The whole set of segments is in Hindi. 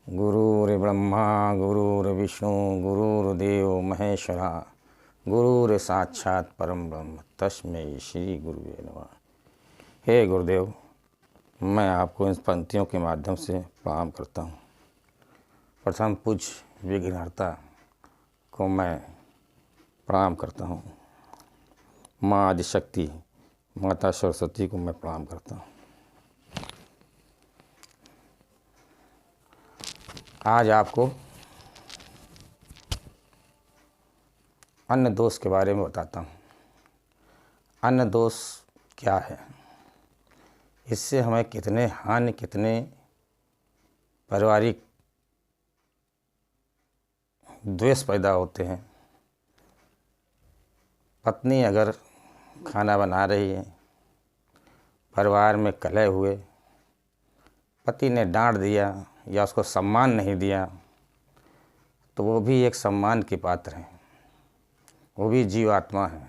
गुरुर्ब्रह्मा गुरुर्विष्णु गुरुर्देव महेश्वरा गुरुर साक्षात परम ब्रह्म तस्मै श्री गुरुवे नमः। हे गुरुदेव, मैं आपको इन पंक्तियों के माध्यम से प्रणाम करता हूँ। प्रथम पूज्य विघ्नहर्ता को मैं प्रणाम करता हूँ। माँ आदिशक्ति माता सरस्वती को मैं प्रणाम करता हूँ। आज आपको अन्न दोष के बारे में बताता हूँ। अन्न दोष क्या है, इससे हमें कितने हानि, कितने पारिवारिक द्वेष पैदा होते हैं। पत्नी अगर खाना बना रही है, परिवार में कलह हुए, पति ने डांट दिया या उसको सम्मान नहीं दिया, तो वो भी एक सम्मान के पात्र हैं। वो भी जीवात्मा है।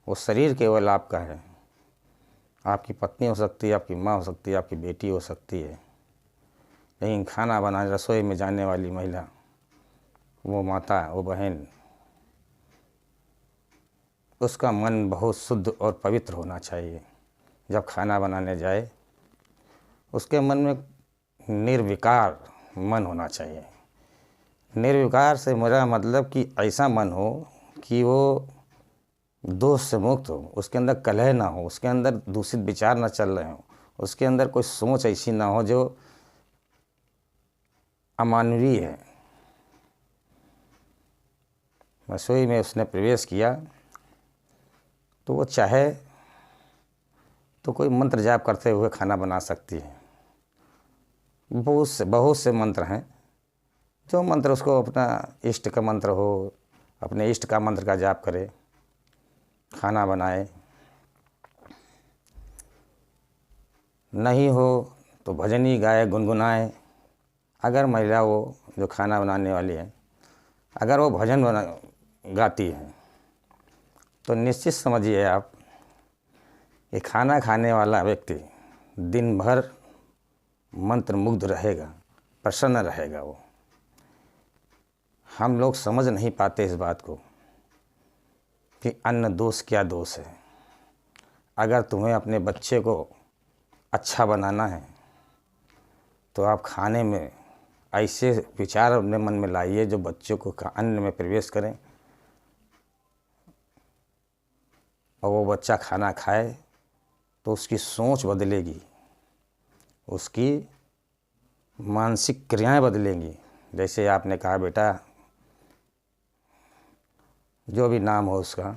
वो शरीर केवल आपका है। आपकी पत्नी हो सकती है, आपकी माँ हो सकती है, आपकी बेटी हो सकती है, लेकिन खाना बनाने रसोई में जाने वाली महिला, वो माता, वो बहन, उसका मन बहुत शुद्ध और पवित्र होना चाहिए। जब खाना बनाने जाए, उसके मन में निर्विकार मन होना चाहिए। निर्विकार से मेरा मतलब कि ऐसा मन हो कि वो दोष से मुक्त हो, उसके अंदर कलह ना हो, उसके अंदर दूषित विचार ना चल रहे हो, उसके अंदर कोई सोच ऐसी ना हो जो अमानवीय है। रसोई में उसने प्रवेश किया तो वो चाहे तो कोई मंत्र जाप करते हुए खाना बना सकती है। बहुत से मंत्र हैं। जो मंत्र उसको अपना इष्ट का मंत्र हो, अपने इष्ट का मंत्र का जाप करे, खाना बनाए। नहीं हो तो भजन ही गाए, गुनगुनाए। अगर महिला वो जो खाना बनाने वाली है, अगर वो भजन गाती है, तो निश्चित समझिए आप, ये खाना खाने वाला व्यक्ति दिन भर मंत्र मुग्ध रहेगा, प्रसन्न रहेगा। वो हम लोग समझ नहीं पाते इस बात को कि अन्न दोष क्या दोष है। अगर तुम्हें अपने बच्चे को अच्छा बनाना है तो आप खाने में ऐसे विचार अपने मन में लाइए जो बच्चों को अन्न में प्रवेश करें, और वो बच्चा खाना खाए तो उसकी सोच बदलेगी, उसकी मानसिक क्रियाएं बदलेंगी। जैसे आपने कहा, बेटा जो भी नाम हो उसका,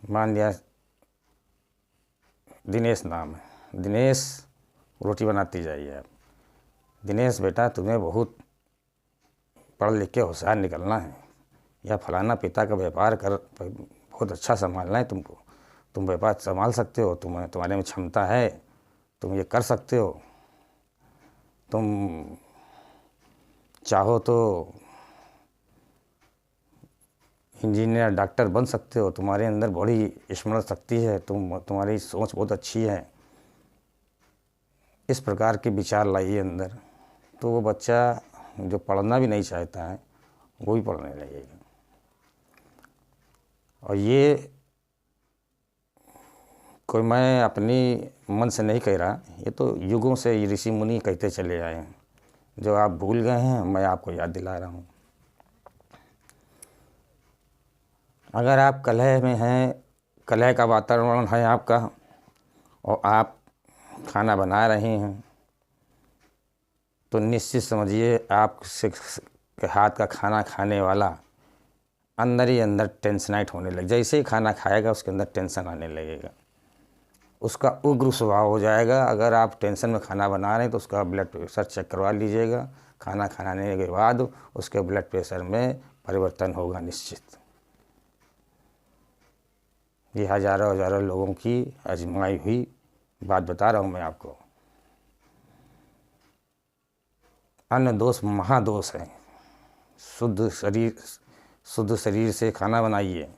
मान लिया दिनेश नाम है, दिनेश रोटी बनाती जाइए आप। दिनेश बेटा, तुम्हें बहुत पढ़ लिख के होशियार निकलना है, या फलाना पिता का व्यापार कर बहुत अच्छा संभालना है तुमको। तुम व्यापार संभाल सकते हो, तुम्हारे में क्षमता है, तुम ये कर सकते हो, तुम चाहो तो इंजीनियर, डॉक्टर बन सकते हो, तुम्हारे अंदर बड़ी स्मरण शक्ति है, तुम्हारी सोच बहुत अच्छी है। इस प्रकार के विचार लाइए अंदर, तो वो बच्चा जो पढ़ना भी नहीं चाहता है वो भी पढ़ने लगेगा। और ये कोई मैं अपनी मन से नहीं कह रहा, ये तो युगों से ऋषि मुनि कहते चले आए हैं। जो आप भूल गए हैं, मैं आपको याद दिला रहा हूँ। अगर आप कलह में हैं, कलह का वातावरण है आपका, और आप खाना बना रहे हैं, तो निश्चित समझिए आप के हाथ का खाना खाने वाला अंदर ही अंदर टेंशनाइट होने लगे। जैसे ही खाना खाएगा उसके अंदर टेंशन आने लगेगा, उसका उग्र स्वभाव हो जाएगा। अगर आप टेंशन में खाना बना रहे हैं तो उसका ब्लड प्रेशर चेक करवा लीजिएगा। खाना खाने के बाद उसके ब्लड प्रेशर में परिवर्तन होगा निश्चित। ये हजारों लोगों की आजमाई हुई बात बता रहा हूँ मैं आपको। अन्न दोष महादोष है। शुद्ध शरीर से खाना बनाइए,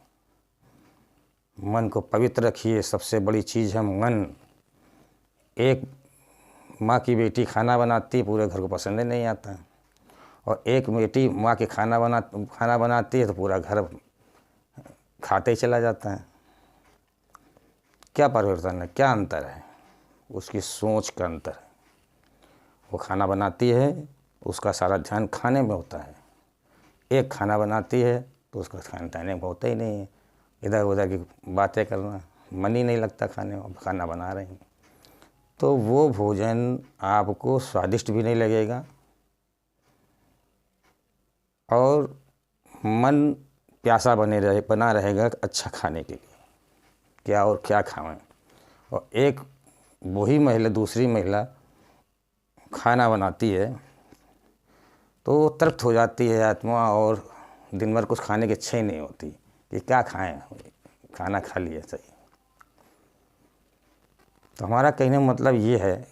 मन को पवित्र रखिए। सबसे बड़ी चीज़ है मन। एक माँ की बेटी खाना बनाती है, पूरे घर को पसंद ही नहीं आता, और एक बेटी माँ के खाना बनाती है तो पूरा घर खाते ही चला जाता है। क्या परिवर्तन है, क्या अंतर है? उसकी सोच का अंतर है। वो खाना बनाती है, उसका सारा ध्यान खाने में होता है। एक खाना बनाती है तो उसका खाने में होता ही नहीं है, इधर उधर की बातें करना, मन ही नहीं लगता खाने में, खाना बना रही हैं। तो वो भोजन आपको स्वादिष्ट भी नहीं लगेगा और मन प्यासा बना रहेगा अच्छा खाने के लिए, क्या और क्या खावें। और एक वही महिला दूसरी महिला खाना बनाती है तो तृप्त हो जाती है आत्मा, और दिन भर कुछ खाने की इच्छा ही नहीं होती कि क्या खाएं, खाना खा लिया सही। तो हमारा कहने का मतलब ये है,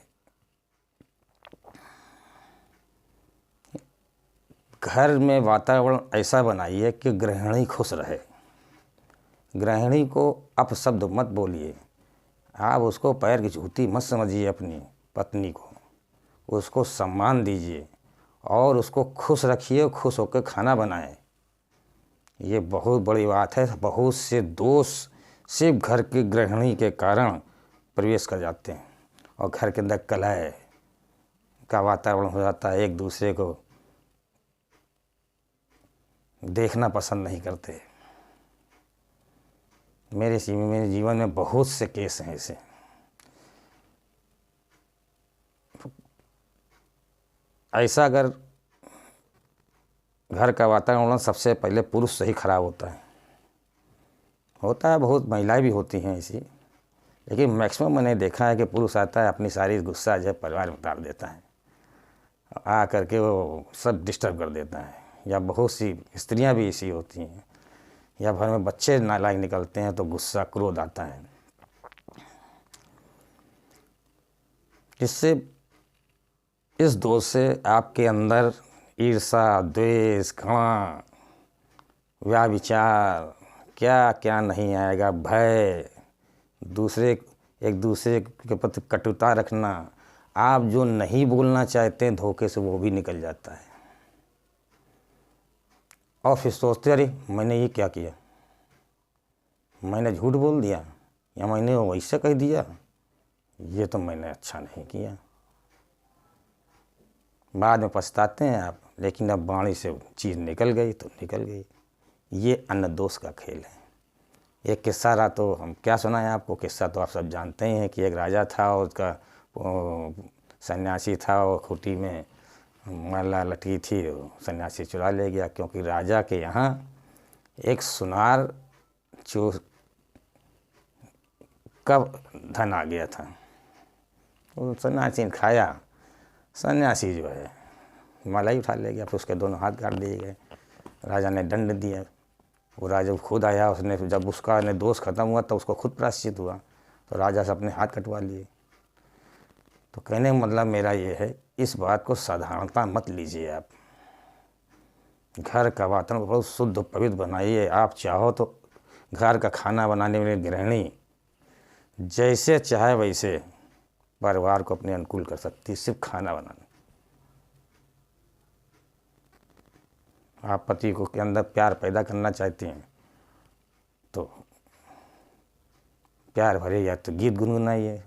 घर में वातावरण ऐसा बनाइए कि गृहिणी खुश रहे। गृहिणी को अपशब्द मत बोलिए, आप उसको पैर की जूती मत समझिए, अपनी पत्नी को उसको सम्मान दीजिए और उसको खुश रखिए, खुश होकर खाना बनाएं। ये बहुत बड़ी बात है। बहुत से दोष सिर्फ घर की गृहिणी के कारण प्रवेश कर जाते हैं और घर के अंदर कलह का वातावरण हो जाता है, एक दूसरे को देखना पसंद नहीं करते। मेरे जीवन में बहुत से केस हैं ऐसे। ऐसा अगर घर का वातावरण सबसे पहले पुरुष से ही खराब होता है। बहुत महिलाएं भी होती हैं ऐसी, लेकिन मैक्सिमम मैंने देखा है कि पुरुष आता है, अपनी सारी गुस्सा जो है परिवार में उतार देता है, आ करके वो सब डिस्टर्ब कर देता है। या बहुत सी स्त्रियां भी ऐसी होती हैं, या घर में बच्चे नालायक निकलते हैं तो गुस्सा क्रोध आता है। इससे इस दोष से आपके अंदर ईर्षा, द्वेष, घृणा, व्याभिचार, क्या क्या नहीं आएगा, भय, एक दूसरे के प्रति कटुता रखना, आप जो नहीं बोलना चाहते हैं धोखे से वो भी निकल जाता है। और फिर सोचते अरे मैंने ये क्या किया, मैंने झूठ बोल दिया या मैंने वैसे कह दिया, ये तो मैंने अच्छा नहीं किया। बाद में पछताते हैं आप, लेकिन अब वाणी से चीज़ निकल गई तो निकल गई। ये अन्न दोष का खेल है। एक किस्सा रहा, तो हम क्या सुनाएं आपको, किस्सा तो आप सब जानते ही हैं कि एक राजा था और उसका सन्यासी था, और खूंटी में माला लटकी थी, सन्यासी चुरा ले गया। क्योंकि राजा के यहाँ एक सुनार जो कब धन आ गया था, वो सन्यासी ने खाया, सन्यासी जो है माला ही उठा ले गया, फिर उसके दोनों हाथ काट दिए गए। राजा ने दंड दिया। वो राजा खुद आया, उसने जब उसका दोष खत्म हुआ तो उसको खुद प्रायश्चित हुआ, तो राजा से अपने हाथ कटवा लिए। तो कहने का मतलब मेरा ये है, इस बात को साधारणता मत लीजिए। आप घर का वातावरण बहुत शुद्ध पवित्र बनाइए। आप चाहो तो घर का खाना बनाने वाली गृहिणी जैसे चाहे वैसे परिवार को अपने अनुकूल कर सकती है, सिर्फ खाना बनाना। आप पति को के अंदर प्यार पैदा करना चाहती हैं तो प्यार भरे या तो गीत गुनगुनाइए,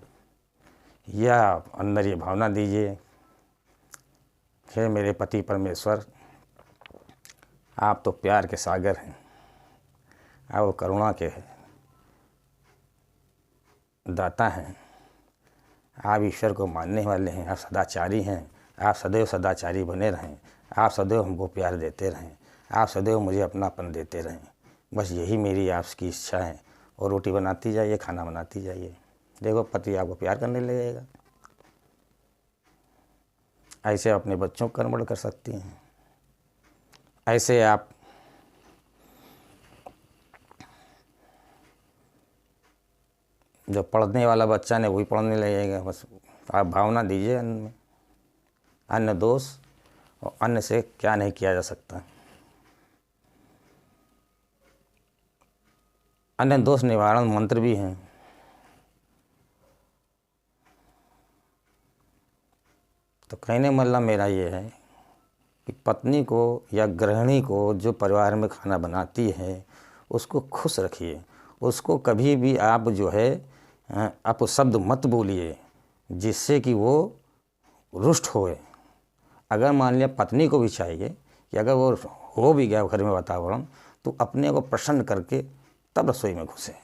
या अंदर ये भावना दीजिए, हे मेरे पति परमेश्वर, आप तो प्यार के सागर हैं, आप वो करुणा के दाता हैं, आप ईश्वर को मानने वाले हैं, आप सदाचारी हैं, आप सदैव सदाचारी बने रहें, आप सदैव हमको प्यार देते रहें, आप सदैव मुझे अपनापन देते रहें। बस यही मेरी आपकी इच्छा है। और रोटी बनाती जाइए, खाना बनाती जाइए, देखो पति आपको प्यार करने लगेगा। ऐसे अपने बच्चों को कर्मठ कर सकती हैं। ऐसे आप जो पढ़ने वाला बच्चा ने वही पढ़ने लगेगा। बस आप भावना दीजिए अन्न में। अन्न दोष, और अन्न से क्या नहीं किया जा सकता। अन्न दोष निवारण मंत्र भी हैं। तो कहने मतलब मेरा ये है कि पत्नी को या गृहिणी को जो परिवार में खाना बनाती है उसको खुश रखिए। उसको कभी भी आप जो है अपशब्द मत बोलिए जिससे कि वो रुष्ट होए। अगर मान लिया पत्नी को भी चाहिए कि अगर वो हो भी गया घर में वातावरण तो अपने को प्रसन्न करके तब रसोई में घुसे।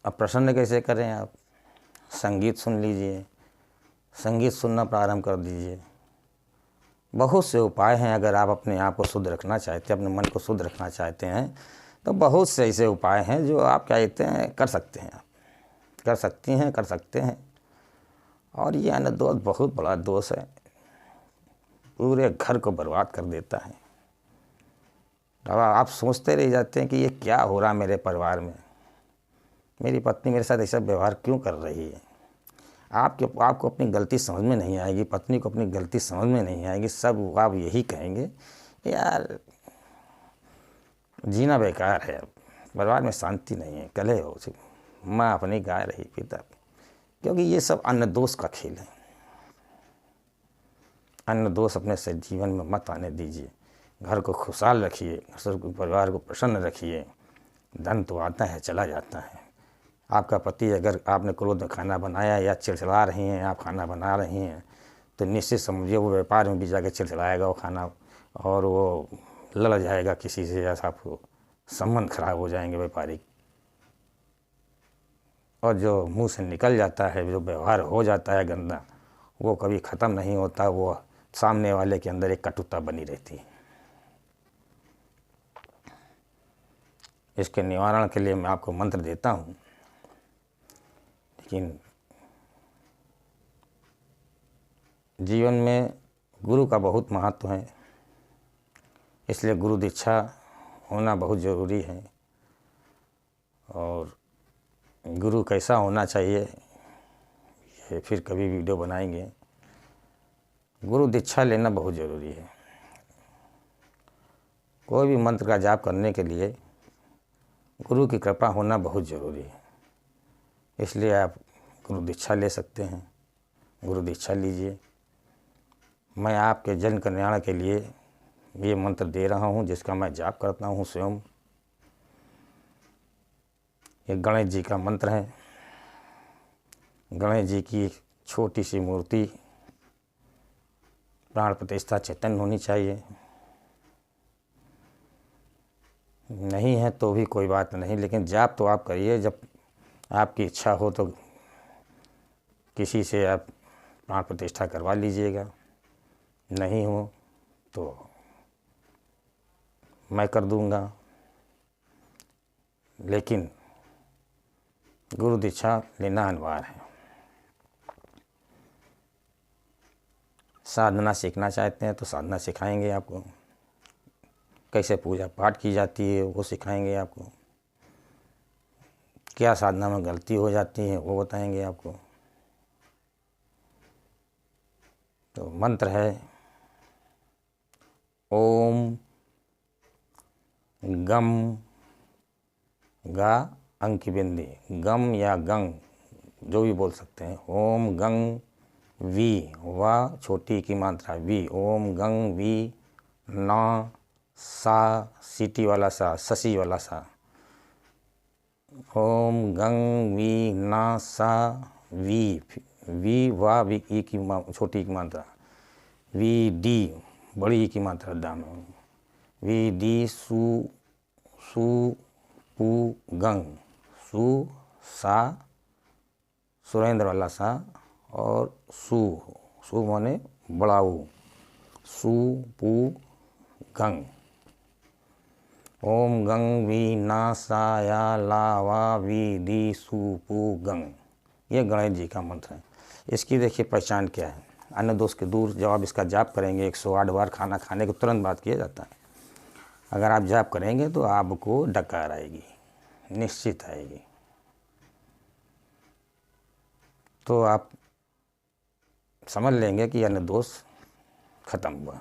अब प्रसन्न कैसे करें आप? संगीत सुन लीजिए, संगीत सुनना प्रारंभ कर दीजिए। बहुत से उपाय हैं। अगर आप अपने आप को शुद्ध रखना चाहते हैं, अपने मन को शुद्ध रखना चाहते हैं तो बहुत से ऐसे उपाय हैं जो आप क्या कहते हैं कर सकते हैं, आप कर सकती हैं, कर सकते हैं। और ये अन्न दोष बहुत बड़ा दोष है, पूरे घर को बर्बाद कर देता है। अब आप सोचते रह जाते हैं कि ये क्या हो रहा मेरे परिवार में, मेरी पत्नी मेरे साथ ऐसा व्यवहार क्यों कर रही है। आपको अपनी गलती समझ में नहीं आएगी, पत्नी को अपनी गलती समझ में नहीं आएगी। सब आप यही कहेंगे यार जीना बेकार है, परिवार में शांति नहीं है, कलह हो चुकी, माँ अपनी गाय रही पिता, क्योंकि ये सब अन्न दोष का खेल है। अन्न दोष अपने से जीवन में मत आने दीजिए। घर को खुशहाल रखिए, परिवार को प्रसन्न रखिए। धन तो आता है चला जाता है। आपका पति अगर आपने क्रोध में खाना बनाया या चिड़चिड़ा रही हैं, आप खाना बना रही हैं, तो निश्चित समझिए वो व्यापार में भी जाकर चिड़चिड़ाएगा वो खाना, और वो लड़ जाएगा किसी से, या आपको संबंध खराब हो जाएंगे व्यापारिक। और जो मुंह से निकल जाता है, जो व्यवहार हो जाता है गंदा, वो कभी ख़त्म नहीं होता, वो सामने वाले के अंदर एक कटुता बनी रहती है। इसके निवारण के लिए मैं आपको मंत्र देता हूँ, लेकिन जीवन में गुरु का बहुत महत्व है, इसलिए गुरु दीक्षा होना बहुत ज़रूरी है। और गुरु कैसा होना चाहिए ये फिर कभी वीडियो बनाएंगे। गुरु दीक्षा लेना बहुत ज़रूरी है। कोई भी मंत्र का जाप करने के लिए गुरु की कृपा होना बहुत ज़रूरी है, इसलिए आप गुरु दीक्षा ले सकते हैं। गुरु दीक्षा लीजिए। मैं आपके जन कल्याण के लिए ये मंत्र दे रहा हूँ जिसका मैं जाप करता हूँ स्वयं। ये गणेश जी का मंत्र है। गणेश जी की छोटी सी मूर्ति, प्राण प्रतिष्ठा चैतन्य होनी चाहिए। नहीं है तो भी कोई बात नहीं, लेकिन जाप तो आप करिए। जब आपकी इच्छा हो तो किसी से आप प्राण प्रतिष्ठा करवा लीजिएगा, नहीं हो तो मैं कर दूंगा। लेकिन गुरु दीक्षा लेना अनिवार्य है। साधना सीखना चाहते हैं तो साधना सिखाएंगे आपको, कैसे पूजा पाठ की जाती है वो सिखाएंगे आपको, क्या साधना में गलती हो जाती है वो बताएंगे आपको। तो मंत्र है ओम गम गा अंग की बिंदी, गम या गंग जो भी बोल सकते हैं। ओम गंग वी, वा छोटी की मात्रा वी, ओम गंग वी ना सा, सीटी वाला सा, ससी वाला सा, ओम गंग वी ना सा वी, वी वा वी ई की छोटी की मात्रा, वी डी बड़ी की मात्रा दाम, वी डी सु सु पू गंग, सु सा सुरेंद्र वाला सा, और सु माने बड़ाऊ, सु पू गंग। ओम गंग वी ना सा या ला वा वी दी सु पू गंग। ये गणेश जी का मंत्र है। इसकी देखिए पहचान क्या है। अन्न दोष के दूर जब आप इसका जाप करेंगे 108 बार खाना खाने के तुरंत बाद किया जाता है। अगर आप जाप करेंगे तो आपको डकार आएगी, निश्चित आएगी। तो आप समझ लेंगे कि अन्न दोष खत्म हुआ।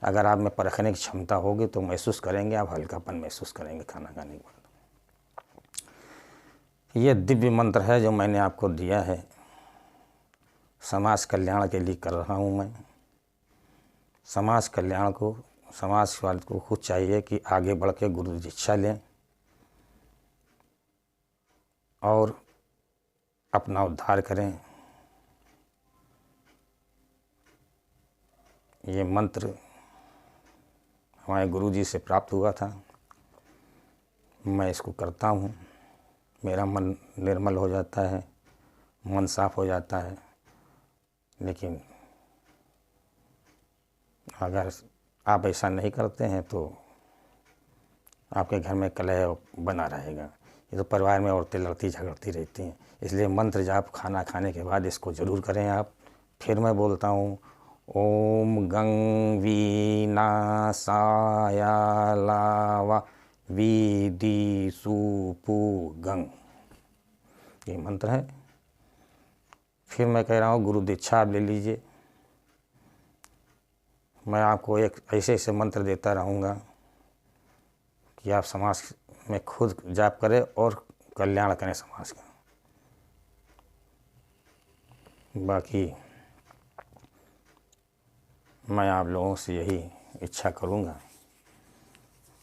अगर आप में परखने की क्षमता होगी तो महसूस करेंगे, आप हल्कापन महसूस करेंगे खाना खाने के बाद। ये दिव्य मंत्र है जो मैंने आपको दिया है। समाज कल्याण के लिए कर रहा हूँ मैं। समाज कल्याण को, समाज वाले को खुद चाहिए कि आगे बढ़ के गुरु दीक्षा लें और अपना उद्धार करें। ये मंत्र हमारे गुरु जी से प्राप्त हुआ था, मैं इसको करता हूँ, मेरा मन निर्मल हो जाता है, मन साफ हो जाता है। लेकिन अगर आप ऐसा नहीं करते हैं तो आपके घर में कलह बना रहेगा। ये तो परिवार में औरतें लड़ती झगड़ती रहती हैं। इसलिए मंत्र जाप खाना खाने के बाद इसको ज़रूर करें आप। फिर मैं बोलता हूँ, ओम गंग वीनाशाय लावा वीदी सुपु गंग, ये मंत्र है। फिर मैं कह रहा हूँ गुरु दीक्षा आप ले लीजिए। मैं आपको एक ऐसे मंत्र देता रहूँगा कि आप समाज में खुद जाप करें और कल्याण करें समाज का। बाकी मैं आप लोगों से यही इच्छा करूँगा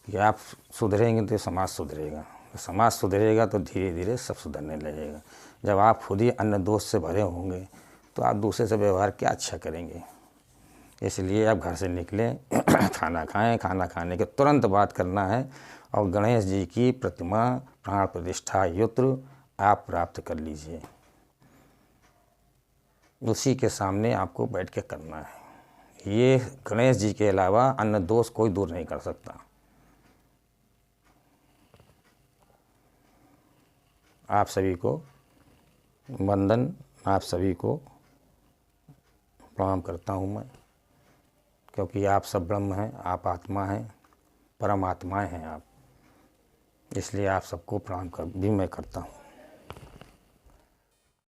कि आप सुधरेंगे तो समाज सुधरेगा, समाज सुधरेगा तो धीरे धीरे सब सुधरने लगेगा। जब आप खुद ही अन्न दोष से भरे होंगे तो आप दूसरे से व्यवहार क्या अच्छा करेंगे। इसलिए आप घर से निकलें, खाना खाएं, खाना खाने के तुरंत बाद करना है और गणेश जी की प्रतिमा प्राण प्रतिष्ठा यंत्र आप प्राप्त कर लीजिए। उसी के सामने आपको बैठ के करना है। ये गणेश जी के अलावा अन्य दोष कोई दूर नहीं कर सकता। आप सभी को वंदन, आप सभी को प्रणाम करता हूँ मैं, क्योंकि आप सब ब्रह्म हैं, आप आत्मा हैं, परमात्माएं हैं आप। इसलिए आप सबको प्रणाम भी मैं करता हूँ।